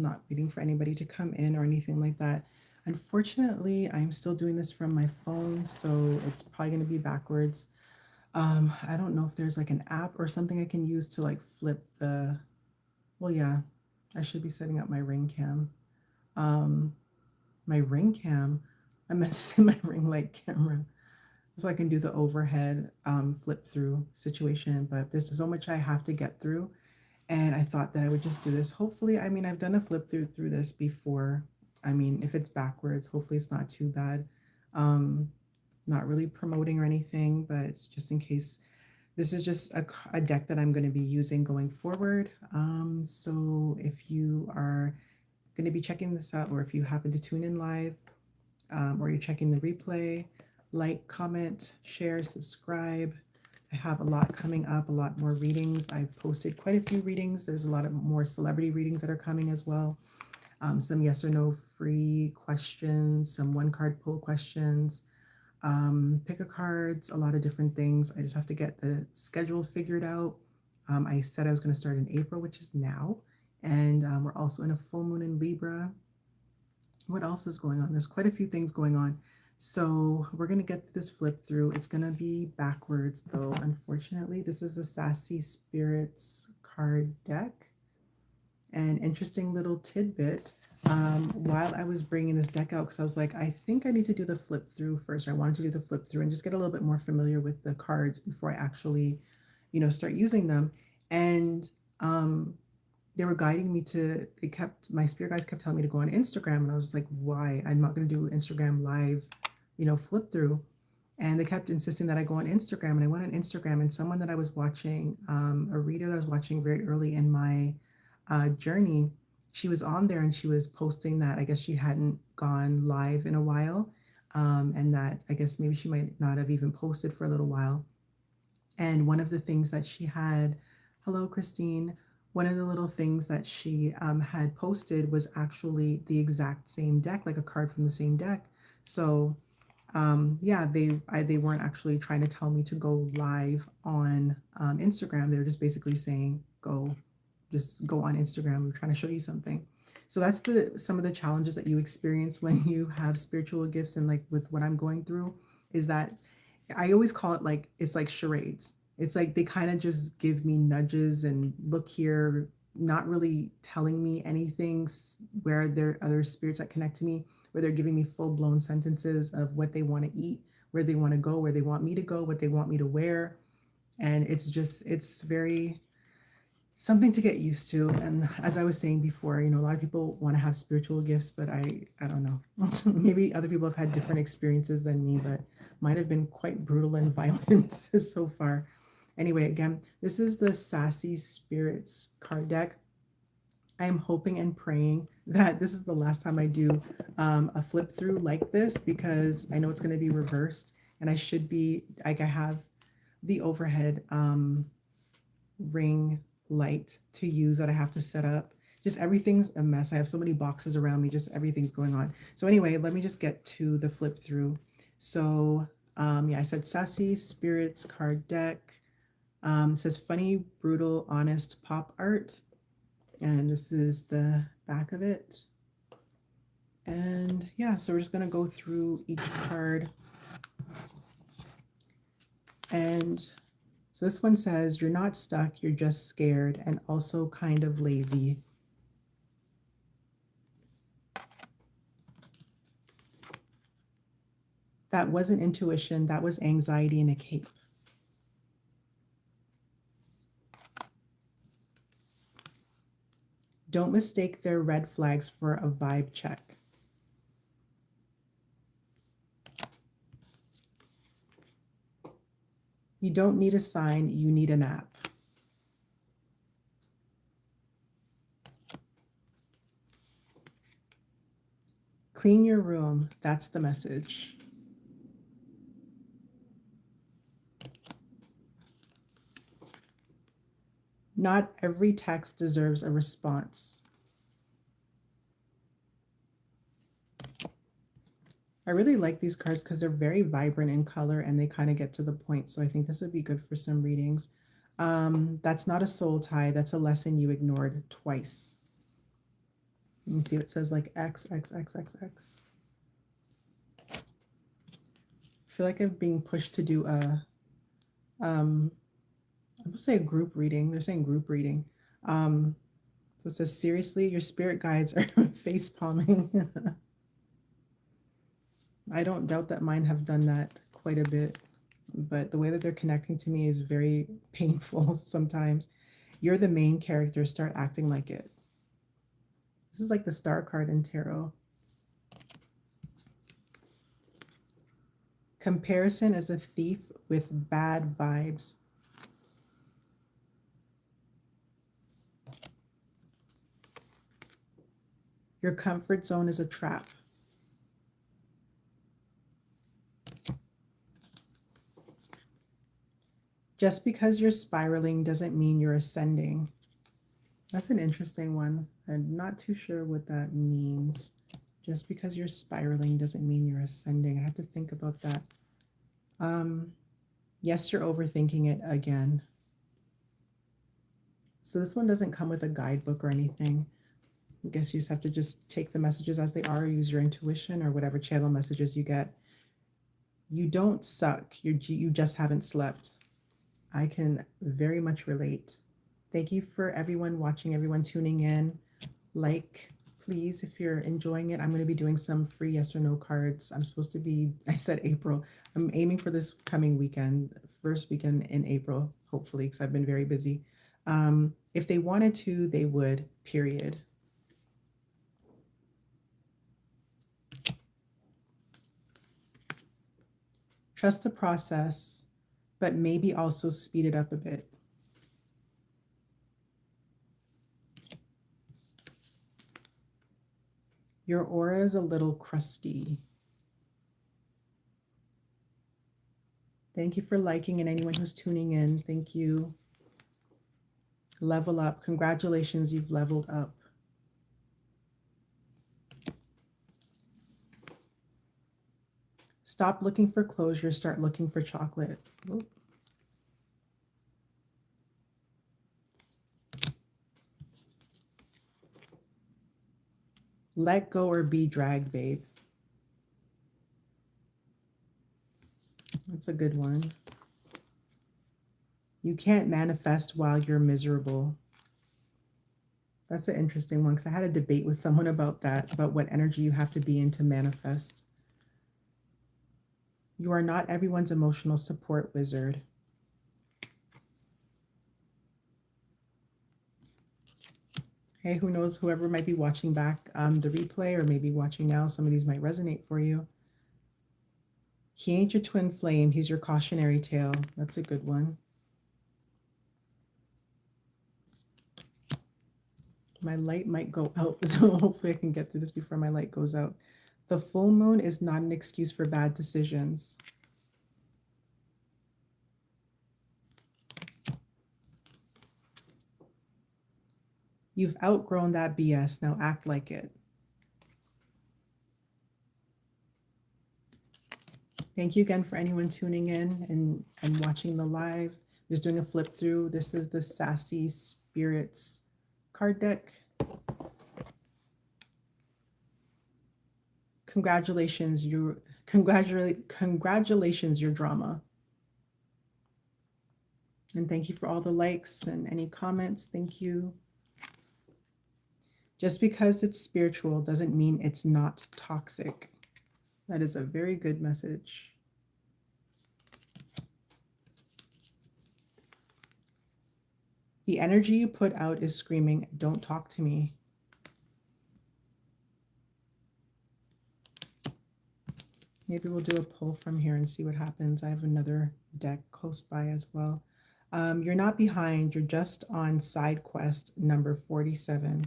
not waiting for anybody to come in or anything like that. Unfortunately, I'm still doing this from my phone, so it's probably going to be backwards. I don't know if there's like an app or something I can use to like flip the, well, yeah, I should be setting up my ring cam. Um, my ring cam, I meant to say my ring light camera, so I can do the overhead flip through situation. But there's so much I have to get through, and I thought that I would just do this. Hopefully, I mean, I've done a flip through this before. I mean, if it's backwards, hopefully it's not too bad. Um, Not really promoting or anything, but just in case, this is just a deck that I'm going to be using going forward. So if you are going to be checking this out, or if you happen to tune in live, or you're checking the replay, like, comment, share, subscribe. I have a lot coming up, a lot more readings. I've posted quite a few readings. There's a lot of more celebrity readings that are coming as well. Some yes or no free questions, some one card pull questions, pick a cards, a lot of different things. I just have to get the schedule figured out. I said I was going to start in April, which is now. And we're also in a full moon in Libra. What else is going on? There's quite a few things going on. So we're going to get this flip through. It's going to be backwards, though, unfortunately. This is the Sassy Spirits card deck. An interesting little tidbit. While I was bringing this deck out, because I was like, I think I need to do the flip through first. I wanted to do the flip through and just get a little bit more familiar with the cards before I actually, start using them. And they were guiding me to, my spirit guides kept telling me to go on Instagram. And I was like, why? I'm not going to do Instagram live, flip through. And they kept insisting that I go on Instagram. And I went on Instagram, and someone that I was watching, a reader that I was watching very early in my journey, she was on there and she was posting that I guess she hadn't gone live in a while. And that I guess maybe she might not have even posted for a little while. And one of the things that she had, hello, Christine, one of the little things that she had posted was actually the exact same deck, like a card from the same deck. So yeah, they weren't actually trying to tell me to go live on Instagram. They were just basically saying, just go on Instagram. We're trying to show you something. So that's some of the challenges that you experience when you have spiritual gifts, and like with what I'm going through, is that I always call it like, it's like charades. It's like they kind of just give me nudges and look here, not really telling me anything, where there are other spirits that connect to me, where they're giving me full blown sentences of what they want to eat, where they want to go, where they want me to go, what they want me to wear. And it's very something to get used to. And as I was saying before, a lot of people want to have spiritual gifts, but I don't know. Maybe other people have had different experiences than me, but might have been quite brutal and violent so far. Anyway, again, this is the Sassy Spirits card deck. I am hoping and praying that this is the last time I do a flip through like this, because I know it's going to be reversed, and I should be like, I have the overhead ring light to use that I have to set up. Just everything's a mess. I have so many boxes around me, just everything's going on. So anyway, let me just get to the flip through. So yeah, I said Sassy Spirits card deck. Says funny, brutal, honest pop art. And this is the back of it. And yeah, so we're just going to go through each card. And so this one says, you're not stuck, you're just scared and also kind of lazy. That wasn't intuition, that was anxiety in a cape. Don't mistake their red flags for a vibe check. You don't need a sign, you need an app. Clean your room, that's the message. Not every text deserves a response. I really like these cards because they're very vibrant in color and they kind of get to the point. So I think this would be good for some readings. That's not a soul tie. That's a lesson you ignored twice. You see it says like X, X, X, X, X. I feel like I'm being pushed to do I would say a group reading. They're saying group reading. Um, so it says, seriously, your spirit guides are face palming. I don't doubt that mine have done that quite a bit, but the way that they're connecting to me is very painful sometimes. You're the main character, start acting like it. This is like the star card in tarot. Comparison is a thief with bad vibes. Your comfort zone is a trap. Just because you're spiraling doesn't mean you're ascending. That's an interesting one. I'm not too sure what that means. Just because you're spiraling doesn't mean you're ascending. I have to think about that. Yes, you're overthinking it again. So this one doesn't come with a guidebook or anything. I guess you just have to just take the messages as they are, use your intuition or whatever channel messages you get. You don't suck. You just haven't slept. I can very much relate. Thank you for everyone watching, everyone tuning in. Like, please, if you're enjoying it. I'm going to be doing some free yes or no cards. I'm supposed to be, I said April. I'm aiming for this coming weekend, first weekend in April, hopefully, because I've been very busy. If they wanted to, they would, period. Trust the process, but maybe also speed it up a bit. Your aura is a little crusty. Thank you for liking, and anyone who's tuning in, thank you. Level up. Congratulations, you've leveled up. Stop looking for closure, start looking for chocolate. Oop. Let go or be dragged, babe. That's a good one. You can't manifest while you're miserable. That's an interesting one because I had a debate with someone about that, about what energy you have to be in to manifest. You are not everyone's emotional support wizard. Hey, who knows, whoever might be watching back the replay or maybe watching now, some of these might resonate for you. He ain't your twin flame, he's your cautionary tale. That's a good one. My light might go out, so hopefully I can get through this before my light goes out. The full moon is not an excuse for bad decisions. You've outgrown that BS, now act like it. Thank you again for anyone tuning in and watching the live. I'm just doing a flip through. This is the Sassy Spirits card deck. Congratulations, congratulations, your drama. And thank you for all the likes and any comments. Thank you. Just because it's spiritual doesn't mean it's not toxic. That is a very good message. The energy you put out is screaming, don't talk to me. Maybe we'll do a pull from here and see what happens. I have another deck close by as well. You're not behind, you're just on side quest number 47.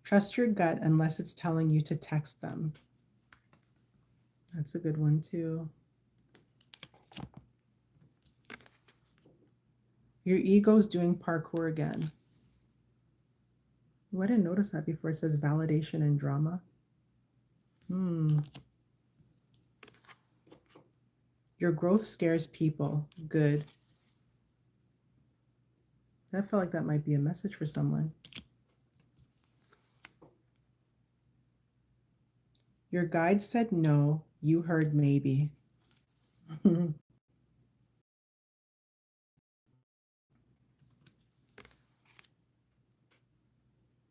Trust your gut unless it's telling you to text them. That's a good one too. Your ego's doing parkour again. Oh, I didn't notice that before. It says validation and drama. Your growth scares people. Good. I felt like that might be a message for someone. Your guide said no, you heard maybe.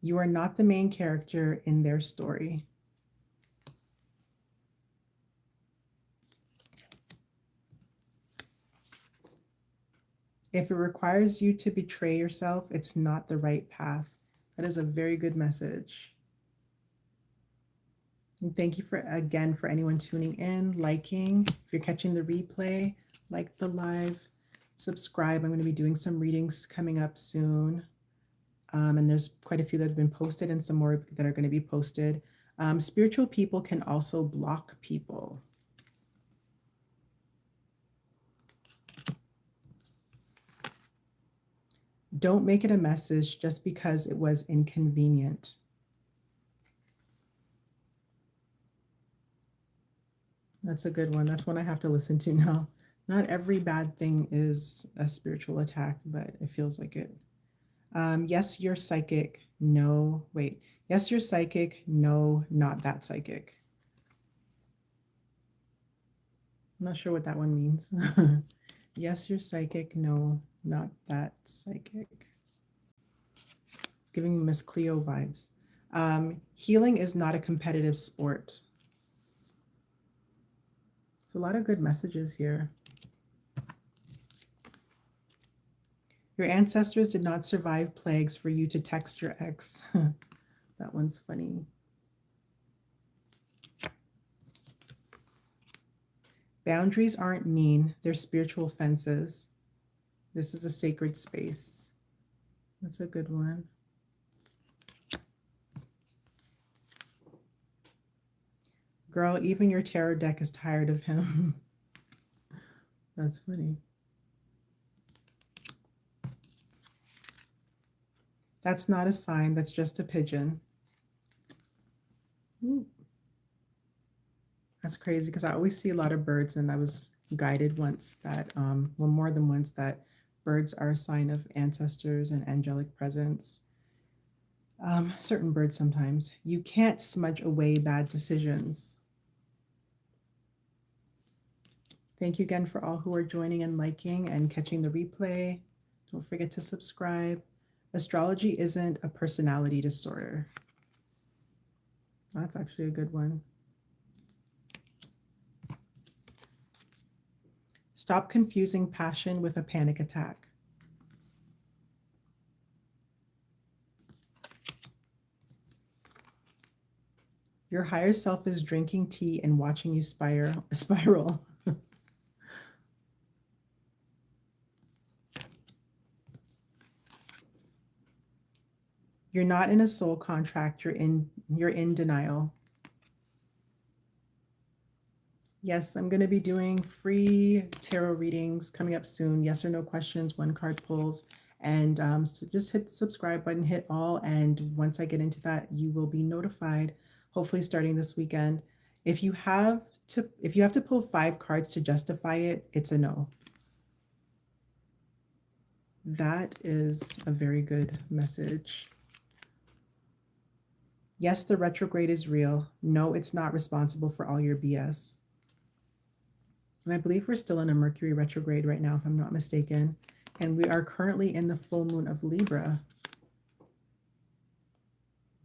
You are not the main character in their story. If it requires you to betray yourself, it's not the right path. That is a very good message. And thank you for anyone tuning in, liking. If you're catching the replay, like the live, subscribe. I'm going to be doing some readings coming up soon. And there's quite a few that have been posted and some more that are going to be posted. Spiritual people can also block people. Don't make it a message just because it was inconvenient. That's a good one. That's one I have to listen to now. Not every bad thing is a spiritual attack, but it feels like it. Yes, you're psychic. No, wait. Yes, you're psychic. No, not that psychic. I'm not sure what that one means. Yes, you're psychic. No, not that psychic. It's giving me Miss Cleo vibes. Healing is not a competitive sport. So a lot of good messages here. Your ancestors did not survive plagues for you to text your ex. That one's funny. Boundaries aren't mean, they're spiritual fences. This is a sacred space. That's a good one. Girl, even your tarot deck is tired of him. That's funny. That's not a sign, that's just a pigeon. Ooh. That's crazy because I always see a lot of birds, and I was guided once that, well, more than once, that birds are a sign of ancestors and angelic presence. Certain birds sometimes. You can't smudge away bad decisions. Thank you again for all who are joining and liking and catching the replay. Don't forget to subscribe. Astrology isn't a personality disorder. That's actually a good one. Stop confusing passion with a panic attack. Your higher self is drinking tea and watching you spiral. You're not in a soul contract, you're in denial. Yes, I'm going to be doing free tarot readings coming up soon. Yes or no questions, one card pulls. And so just hit the subscribe button, hit all. And once I get into that, you will be notified, hopefully starting this weekend. If you have to pull 5 cards to justify it, it's a no. That is a very good message. Yes, the retrograde is real. No, it's not responsible for all your BS. And I believe we're still in a Mercury retrograde right now, if I'm not mistaken. And we are currently in the full moon of Libra.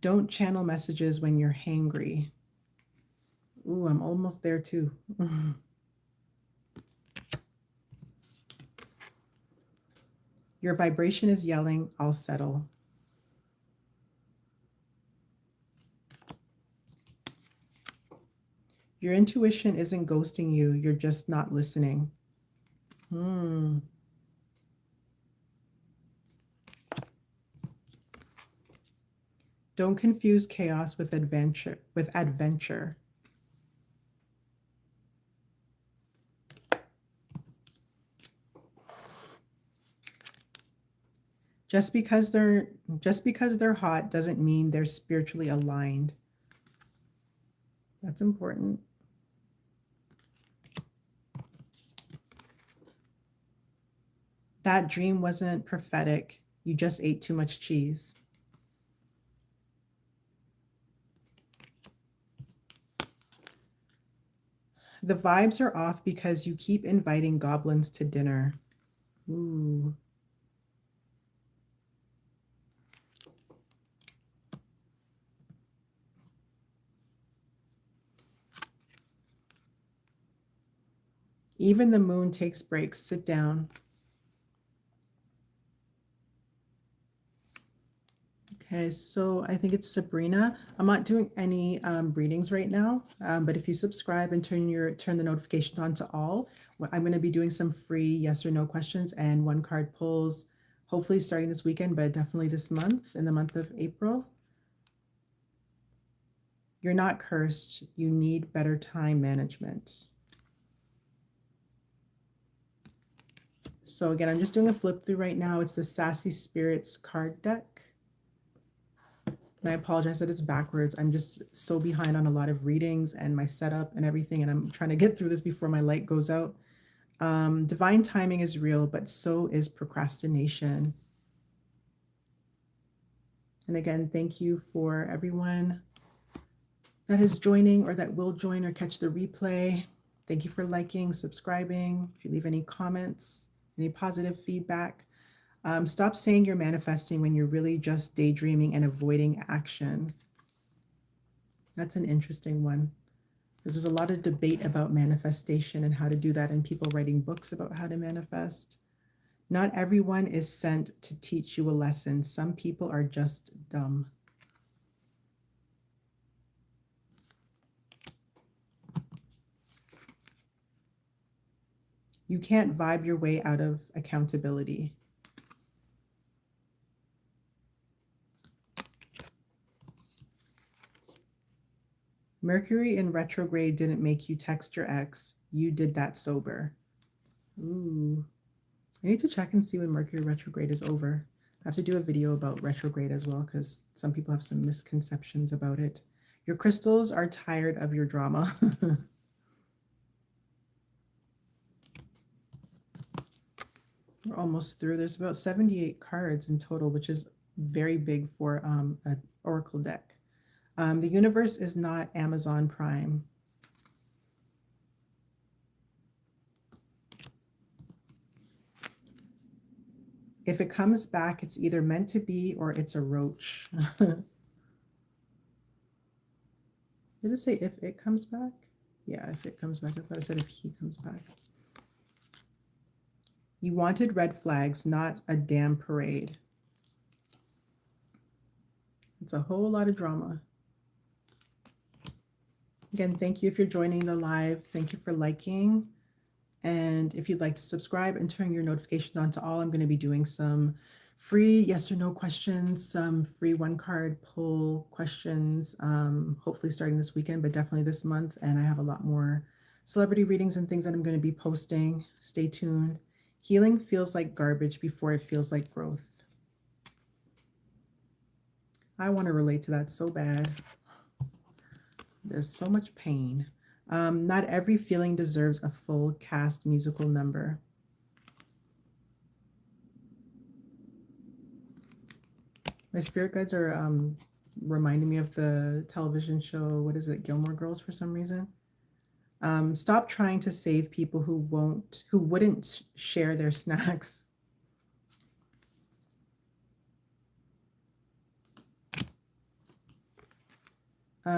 Don't channel messages when you're hangry. Ooh, I'm almost there too. Your vibration is yelling, I'll settle. Your intuition isn't ghosting you, you're just not listening. Don't confuse chaos with adventure. Just because they're hot doesn't mean they're spiritually aligned. That's important. That dream wasn't prophetic. You just ate too much cheese. The vibes are off because you keep inviting goblins to dinner. Ooh. Even the moon takes breaks. Sit down. Okay, so I think it's Sabrina. I'm not doing any readings right now, but if you subscribe and turn the notifications on to all, I'm going to be doing some free yes or no questions and one card pulls, hopefully starting this weekend, but definitely this month, in the month of April. You're not cursed. You need better time management. So again, I'm just doing a flip through right now. It's the Sassy Spirits card deck. And I apologize that it's backwards. I'm just so behind on a lot of readings and my setup and everything, and I'm trying to get through this before my light goes out. Divine timing is real, but so is procrastination. And again, thank you for everyone that is joining or that will join or catch the replay. Thank you for liking, subscribing. If you leave any comments, any positive feedback. Stop saying you're manifesting when you're really just daydreaming and avoiding action. That's an interesting one. There's a lot of debate about manifestation and how to do that, and people writing books about how to manifest. Not everyone is sent to teach you a lesson. Some people are just dumb. You can't vibe your way out of accountability. Mercury in retrograde didn't make you text your ex. You did that sober. Ooh. I need to check and see when Mercury retrograde is over. I have to do a video about retrograde as well because some people have some misconceptions about it. Your crystals are tired of your drama. We're almost through. There's about 78 cards in total, which is very big for an oracle deck. The universe is not Amazon Prime. If it comes back, it's either meant to be or it's a roach. Did it say if it comes back? Yeah, if it comes back. I thought I said if he comes back. You wanted red flags, not a damn parade. It's a whole lot of drama. Again, thank you if you're joining the live. Thank you for liking. And if you'd like to subscribe and turn your notifications on to all, I'm going to be doing some free yes or no questions, some free one card pull questions, hopefully starting this weekend, but definitely this month. And I have a lot more celebrity readings and things that I'm going to be posting. Stay tuned. Healing feels like garbage before it feels like growth. I want to relate to that so bad. There's so much pain. Not every feeling deserves a full cast musical number. My spirit guides are reminding me of the television show, what is it, Gilmore Girls for some reason. Stop trying to save people who wouldn't share their snacks.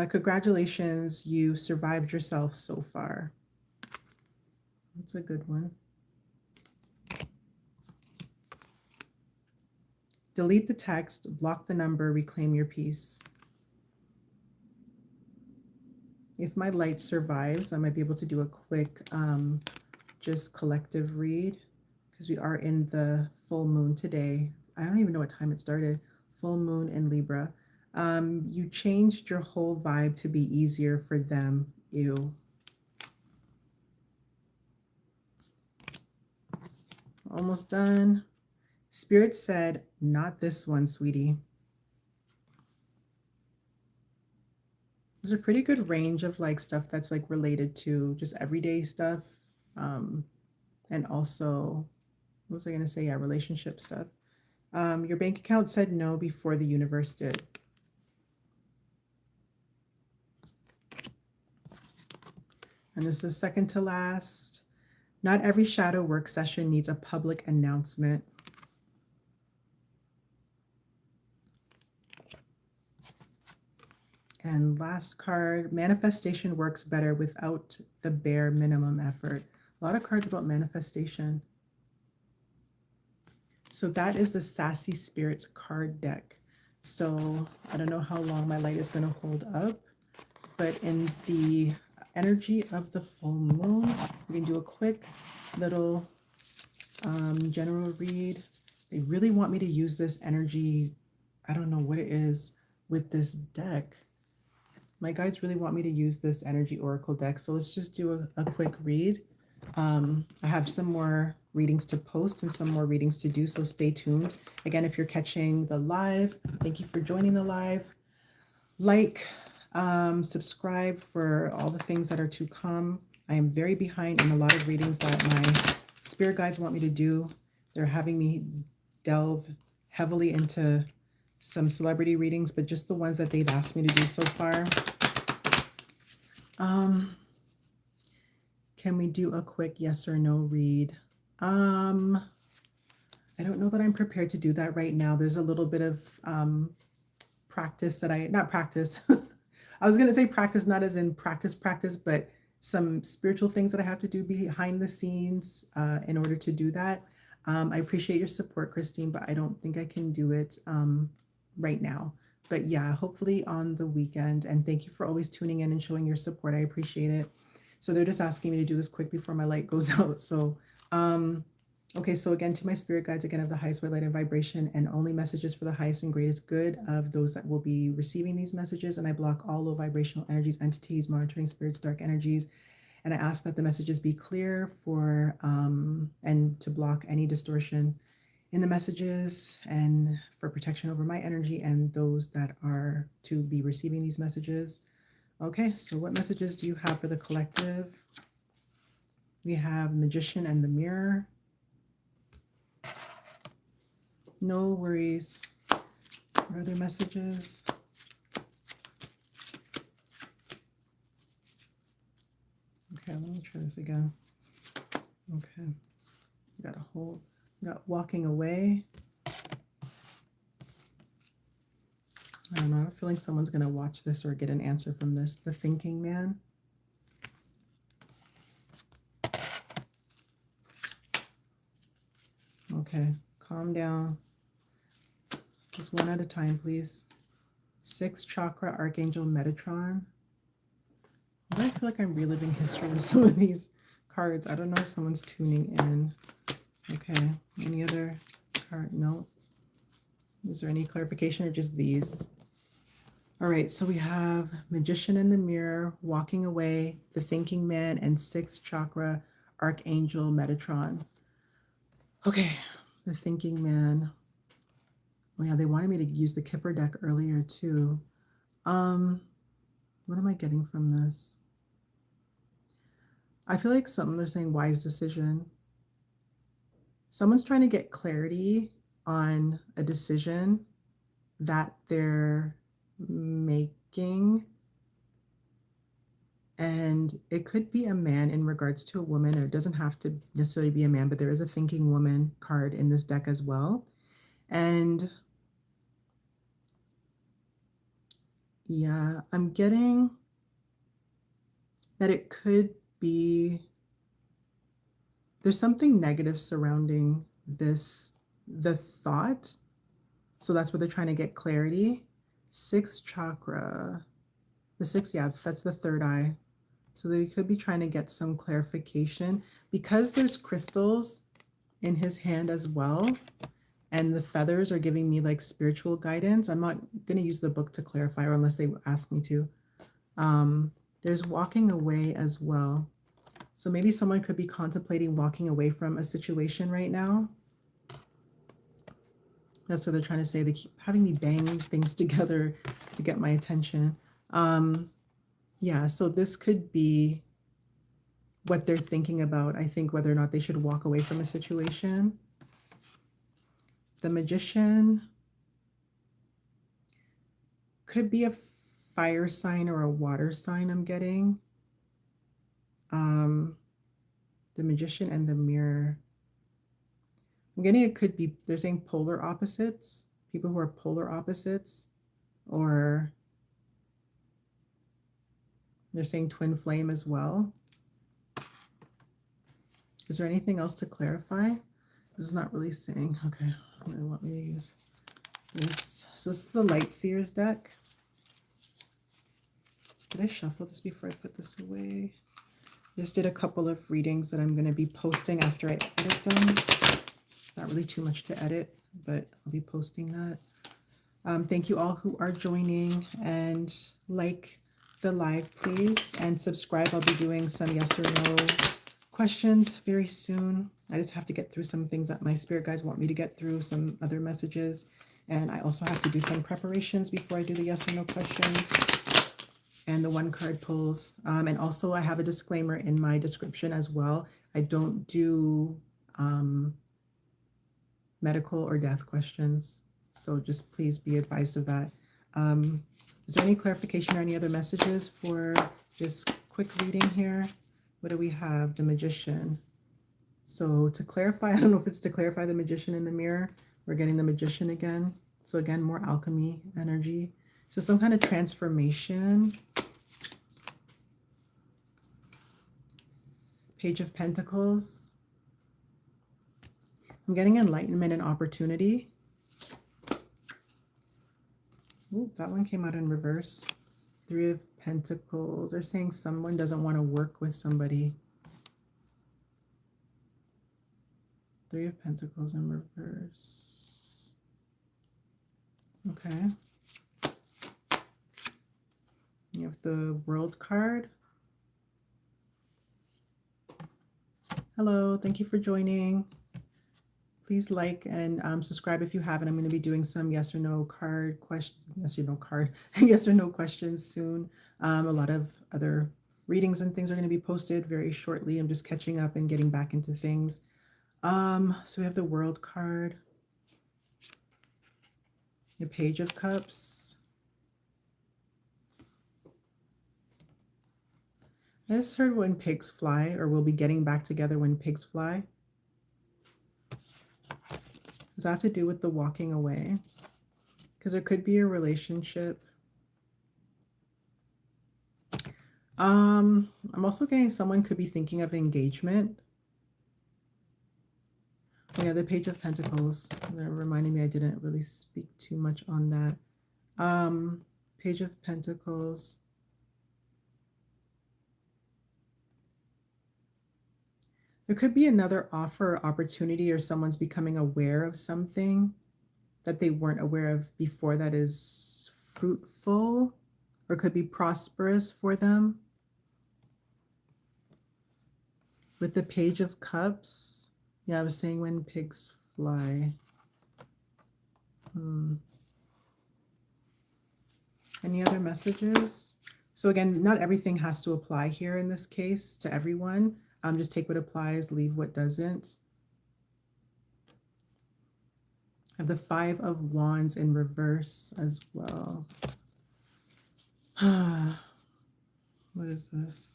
Congratulations, you survived yourself so far. That's a good one. Delete the text, block the number, reclaim your peace. If my light survives, I might be able to do a quick just collective read because we are in the full moon today. I don't even know what time it started. Full moon in Libra. You changed your whole vibe to be easier for them. Ew. Almost done. Spirit said, not this one, sweetie. There's a pretty good range of like stuff that's like related to just everyday stuff. And also what was I going to say? Yeah, relationship stuff. Your bank account said no before the universe did. And this is second to last. Not every shadow work session needs a public announcement. And last card, manifestation works better without the bare minimum effort. A lot of cards about manifestation. So that is the Sassy Spirits card deck. So I don't know how long my light is going to hold up, but in the energy of the full moon, we can do a quick little general read. They really want me to use this energy. I don't know what it is with this deck. My guides really want me to use this energy oracle deck. So let's just do a quick read. I have some more readings to post and some more readings to do, so stay tuned. Again, if you're catching the live, thank you for joining the live. Like, subscribe for all the things that are to come. I am very behind in a lot of readings that my spirit guides want me to do. They're having me delve heavily into some celebrity readings, but just the ones that they've asked me to do so far. Can we do a quick yes or no read? I don't know that I'm prepared to do that right now. There's a little bit of practice that not practice. I was going to say practice, not as in practice, but some spiritual things that I have to do behind the scenes in order to do that. I appreciate your support, Christine, but I don't think I can do it right now. But yeah, hopefully on the weekend. And thank you for always tuning in and showing your support. I appreciate it. So they're just asking me to do this quick before my light goes out. So, okay, so again, to my spirit guides, again, of the highest light and vibration, and only messages for the highest and greatest good of those that will be receiving these messages. And I block all low vibrational energies, entities, monitoring spirits, dark energies. And I ask that the messages be clear for, and to block any distortion in the messages, and for protection over my energy and those that are to be receiving these messages. Okay, so what messages do you have for the collective? We have Magician and the Mirror. No worries. What other messages? Okay, let me try this again. Okay, we got a whole, we got walking away. I don't know, I have a feeling someone's going to watch this or get an answer from this. The Thinking Man. Okay, calm down. Just one at a time, please. 6th chakra, Archangel Metatron. I feel like I'm reliving history with some of these cards. I don't know if someone's tuning in. Okay, any other card? No. Is there any clarification or just these? All right, so we have Magician in the Mirror, Walking Away, The Thinking Man, and 6th chakra, Archangel Metatron. Okay, The Thinking Man. Oh yeah, they wanted me to use the Kipper deck earlier too. What am I getting from this? I feel like they're saying wise decision. Someone's trying to get clarity on a decision that they're making, and it could be a man in regards to a woman, or it doesn't have to necessarily be a man, but there is a thinking woman card in this deck as well. And yeah, I'm getting that it could be there's something negative surrounding this, the thought. So that's what they're trying to get clarity. 6th chakra, the 6th, yeah, that's the 3rd eye. So they could be trying to get some clarification because there's crystals in his hand as well. And the feathers are giving me like spiritual guidance. I'm not going to use the book to clarify, or unless they ask me to. There's walking away as well. So maybe someone could be contemplating walking away from a situation right now. That's what they're trying to say. They keep having me bang things together to get my attention. Yeah, so this could be what they're thinking about, I think, whether or not they should walk away from a situation. The Magician could be a fire sign or a water sign, I'm getting. The Magician and the Mirror. I'm getting it could be, they're saying polar opposites, people who are polar opposites, or they're saying twin flame as well. Is there anything else to clarify? This is not really saying, okay, what do they want me to use? This. So this is the Light Seers deck. Did I shuffle this before I put this away? Just did a couple of readings that I'm going to be posting after I edit them. Not really too much to edit, but I'll be posting that. Thank you all who are joining, and like the live, please, and subscribe. I'll be doing some yes or no questions very soon. I just have to get through some things that my spirit guides want me to get through, some other messages, and I also have to do some preparations before I do the yes or no questions and the one card pulls. And also I have a disclaimer in my description as well. I don't do medical or death questions, so just please be advised of that. Is there any clarification or any other messages for this quick reading here? What do we have? The Magician. So to clarify, I don't know if it's to clarify the Magician in the Mirror. We're getting the Magician again. So again, more alchemy energy. So some kind of transformation. Page of Pentacles. I'm getting enlightenment and opportunity. Ooh, that one came out in reverse. Three of Pentacles. They're saying someone doesn't want to work with somebody. Three of Pentacles in reverse. Okay. You have the World card. Hello, thank you for joining. Please like and subscribe if you haven't. I'm going to be doing some yes or no card questions, yes or no card, yes or no questions soon. A lot of other readings and things are going to be posted very shortly. I'm just catching up and getting back into things. So we have the World card, the Page of Cups. I just heard when pigs fly, or we'll be getting back together when pigs fly. Does that have to do with the walking away? Because there could be a relationship. I'm also getting someone could be thinking of engagement. Oh yeah, the Page of Pentacles. They're reminding me I didn't really speak too much on that. Page of Pentacles. There could be another offer or opportunity, or someone's becoming aware of something that they weren't aware of before that is fruitful or could be prosperous for them. With the Page of Cups, yeah, I was saying when pigs fly. Any other messages? So again, not everything has to apply here in this case to everyone. Just take what applies, leave what doesn't. I have the Five of Wands in reverse as well. What is this?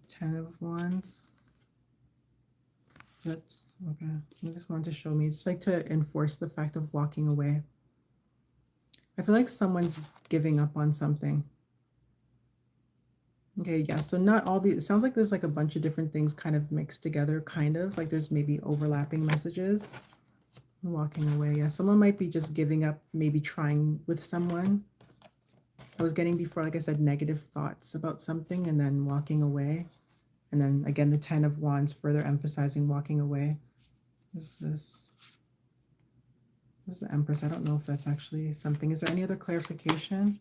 10 of Wands. That's okay. I just wanted to show me. It's like to enforce the fact of walking away. I feel like someone's giving up on something. Okay, yeah, so not all the, it sounds like there's like a bunch of different things kind of mixed together, kind of like there's maybe overlapping messages. Walking away, yeah, someone might be just giving up, maybe trying with someone. I was getting before, like I said, negative thoughts about something and then walking away. And then again, the 10 of Wands further emphasizing walking away. Is this is the Empress? I don't know if that's actually something. Is there any other clarification?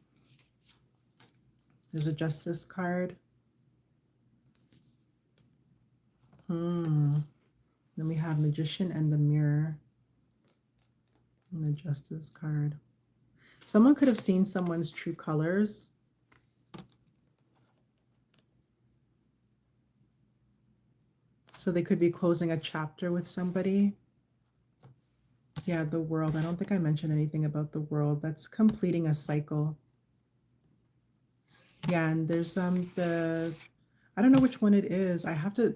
There's a Justice card. Then we have Magician and the Mirror. And the Justice card. Someone could have seen someone's true colors. So they could be closing a chapter with somebody. Yeah, the world. I don't think I mentioned anything about the world. That's completing a cycle. Yeah, and there's the I don't know which one it is. I have to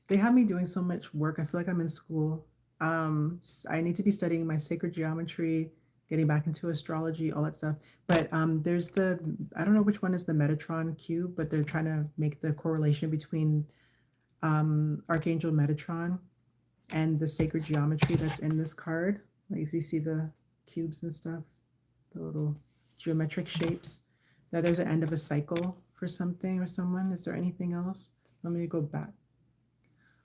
they have me doing so much work. I feel like I'm in school. I need to be studying my sacred geometry, getting back into astrology, all that stuff. But there's the I don't know which one is the Metatron cube, but they're trying to make the correlation between Archangel Metatron and the sacred geometry that's in this card. Like if you see the cubes and stuff, the little geometric shapes, that there's an end of a cycle for something or someone. Is there anything else? Let me go back.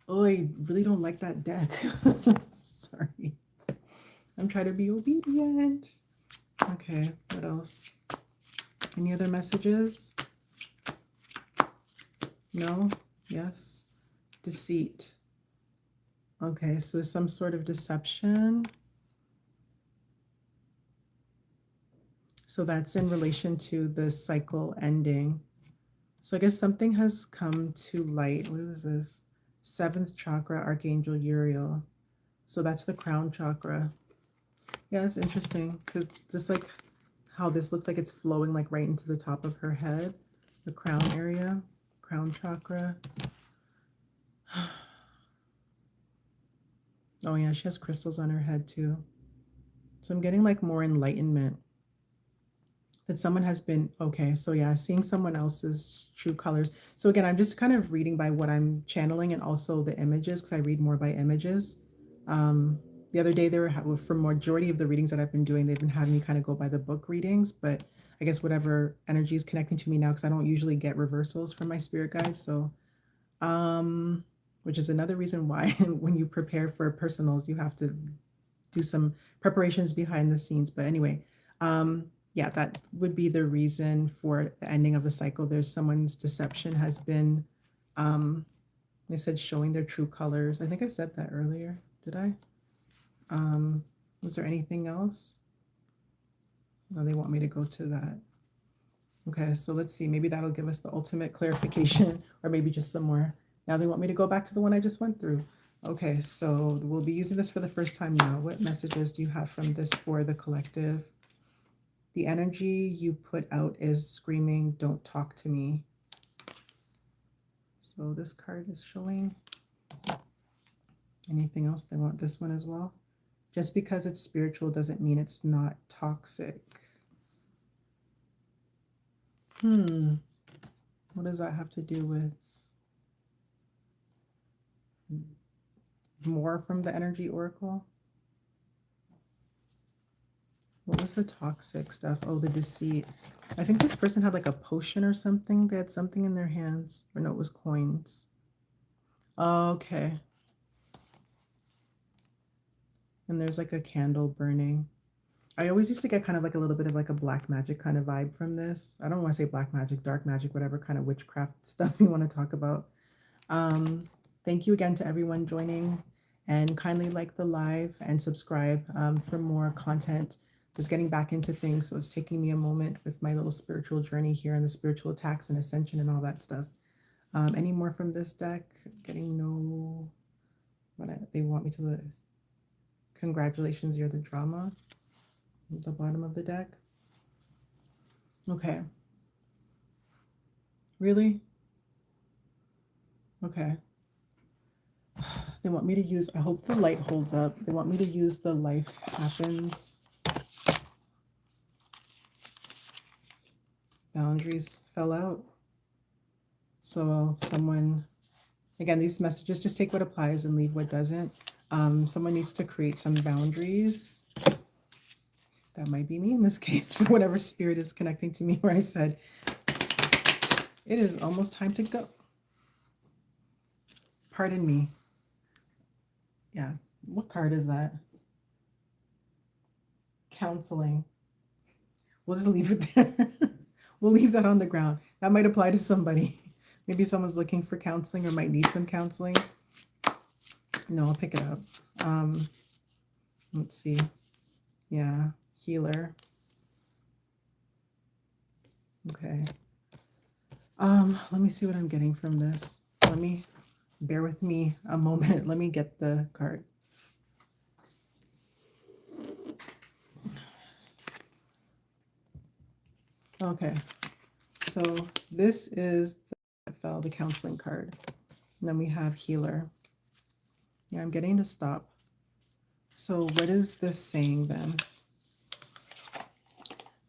Oh, I really don't like that deck. Sorry. I'm trying to be obedient. Okay, what else? Any other messages? No? Yes? Deceit. Okay, so some sort of deception. So that's in relation to the cycle ending. So I guess something has come to light. What is this? Seventh chakra, Archangel Uriel. So that's the crown chakra. Yeah, it's interesting because just like how this looks like it's flowing like right into the top of her head, the crown area, crown chakra. Oh yeah, she has crystals on her head too. So I'm getting like more enlightenment that someone has been okay. So yeah, seeing someone else's true colors. So again, I'm just kind of reading by what I'm channeling and also the images because I read more by images. The other day they were for majority of the readings that I've been doing, they've been having me kind of go by the book readings, but I guess whatever energy is connecting to me now because I don't usually get reversals from my spirit guides. So which is another reason why when you prepare for personals, you have to do some preparations behind the scenes. But anyway, yeah, that would be the reason for the ending of the cycle. There's someone's deception has been, they said showing their true colors. I think I said that earlier. Did I? Was there anything else? No, they want me to go to that. Okay, so let's see. Maybe that'll give us the ultimate clarification, or maybe just some more. Now they want me to go back to the one I just went through. Okay, so we'll be using this for the first time now. What messages do you have from this for the collective? The energy you put out is screaming, don't talk to me. So this card is showing. Anything else? They want this one as well. Just because it's spiritual doesn't mean it's not toxic. What does that have to do with? More from the energy oracle? What was the toxic stuff? Oh, the deceit. I think this person had like a potion or something. They had something in their hands. Or no, it was coins. Okay. And there's like a candle burning. I always used to get kind of like a little bit of like a black magic kind of vibe from this. I don't want to say black magic, dark magic, whatever kind of witchcraft stuff you want to talk about. Thank you again to everyone joining, and kindly like the live and subscribe for more content. Just getting back into things, so it's taking me a moment with my little spiritual journey here and the spiritual attacks and ascension and all that stuff. Any more from this deck? Getting no. They want me to. Congratulations, you're the drama. At the bottom of the deck. Okay. Really? Okay. They want me to use, I hope the light holds up. They want me to use the life happens. Boundaries fell out. So someone, again, these messages, just take what applies and leave what doesn't. Someone needs to create some boundaries. That might be me in this case, for whatever spirit is connecting to me, where I said, it is almost time to go. Pardon me. Yeah, what card is that? Counseling. We'll just leave it there. We'll leave that on the ground. That might apply to somebody. Maybe someone's looking for counseling or might need some counseling. No, I'll pick it up. Let's see. Yeah, healer. Okay. Let me see what I'm getting from this. Let me bear with me a moment. Let me get the card. Okay, so this is that fell, the counseling card. And then we have healer. Yeah, I'm getting to stop. So what is this saying then?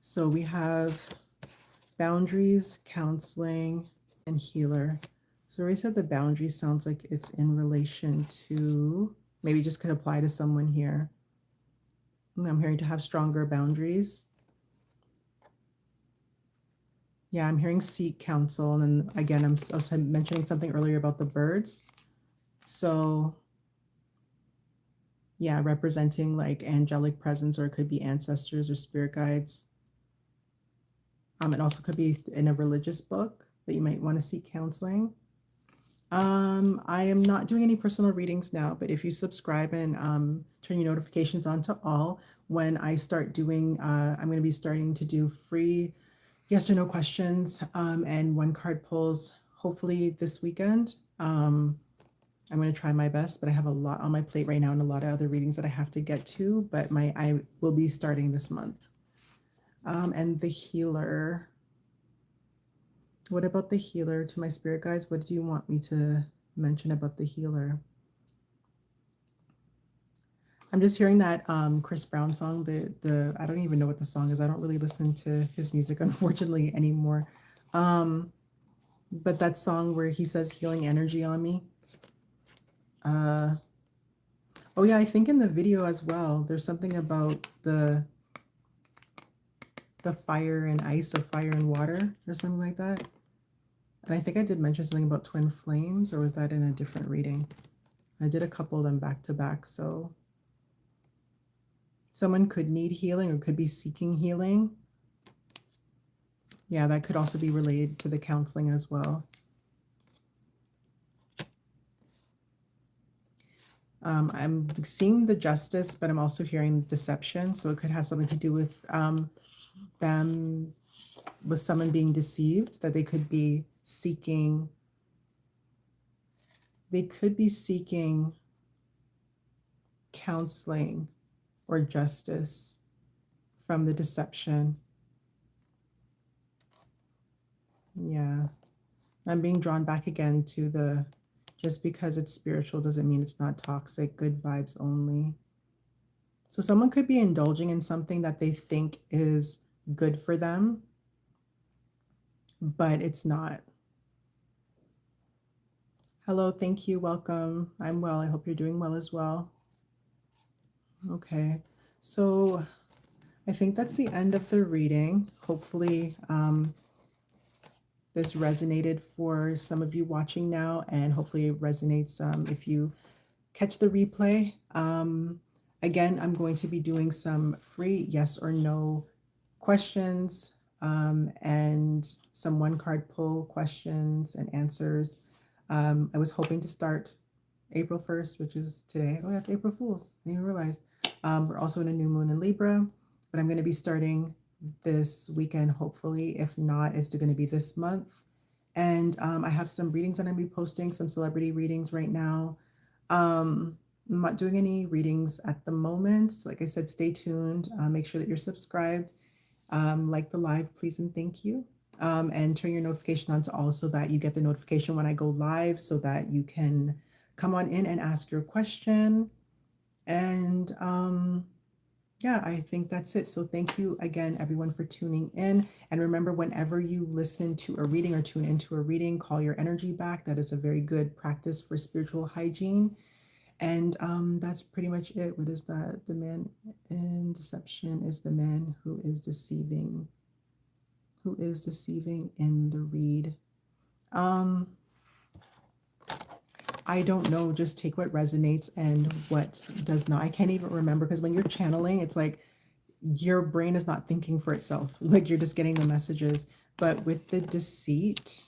So we have boundaries, counseling, and healer. So we said the boundaries sounds like it's in relation to, maybe just could apply to someone here. I'm hearing to have stronger boundaries. Yeah, I'm hearing seek counsel. And then again, I was mentioning something earlier about the birds. So yeah, representing like angelic presence, or it could be ancestors or spirit guides. It also could be in a religious book that you might want to seek counseling. I am not doing any personal readings now, but if you subscribe and turn your notifications on to all, when I start doing, I'm going to be starting to do free yes or no questions and one card pulls hopefully this weekend. I'm going to try my best, but I have a lot on my plate right now and a lot of other readings that I have to get to, but I will be starting this month. And the healer. What about the healer to my spirit guides? What do you want me to mention about the healer? I'm just hearing that Chris Brown song. The I don't even know what the song is. I don't really listen to his music, unfortunately, anymore. But that song where he says healing energy on me. Oh yeah, I think in the video as well, there's something about the fire and ice or fire and water or something like that. And I think I did mention something about twin flames, or was that in a different reading? I did a couple of them back to back, so someone could need healing or could be seeking healing. Yeah, that could also be related to the counseling as well. I'm seeing the justice, but I'm also hearing deception. So it could have something to do with them, with someone being deceived, that they could be seeking counseling or justice from the deception. Yeah. I'm being drawn back again to the, just because it's spiritual doesn't mean it's not toxic, good vibes only. So someone could be indulging in something that they think is good for them, but it's not. Hello, thank you, welcome. I'm well. I hope you're doing well as well. Okay, so I think that's the end of the reading. Hopefully, this resonated for some of you watching now, and hopefully it resonates if you catch the replay. Again, I'm going to be doing some free yes or no questions and some one card pull questions and answers. I was hoping to start April 1st, which is today. Oh, that's April Fool's. I didn't realize. We're also in a new moon in Libra, but I'm going to be starting this weekend, hopefully. If not, it's going to be this month. And I have some readings that I'm going to be posting, some celebrity readings right now. I'm not doing any readings at the moment. So like I said, stay tuned. Make sure that you're subscribed. Like the live, please and thank you. And turn your notification on to all so that you get the notification when I go live, so that you can come on in and ask your question. And yeah, I think that's it. So thank you again, everyone, for tuning in. And remember, whenever you listen to a reading or tune into a reading, call your energy back. That is a very good practice for spiritual hygiene. And that's pretty much it. What is that? The man in deception is the man who is deceiving in the read. I don't know, just take what resonates and what does not. I can't even remember, because when you're channeling, it's like your brain is not thinking for itself. Like you're just getting the messages. But with the deceit,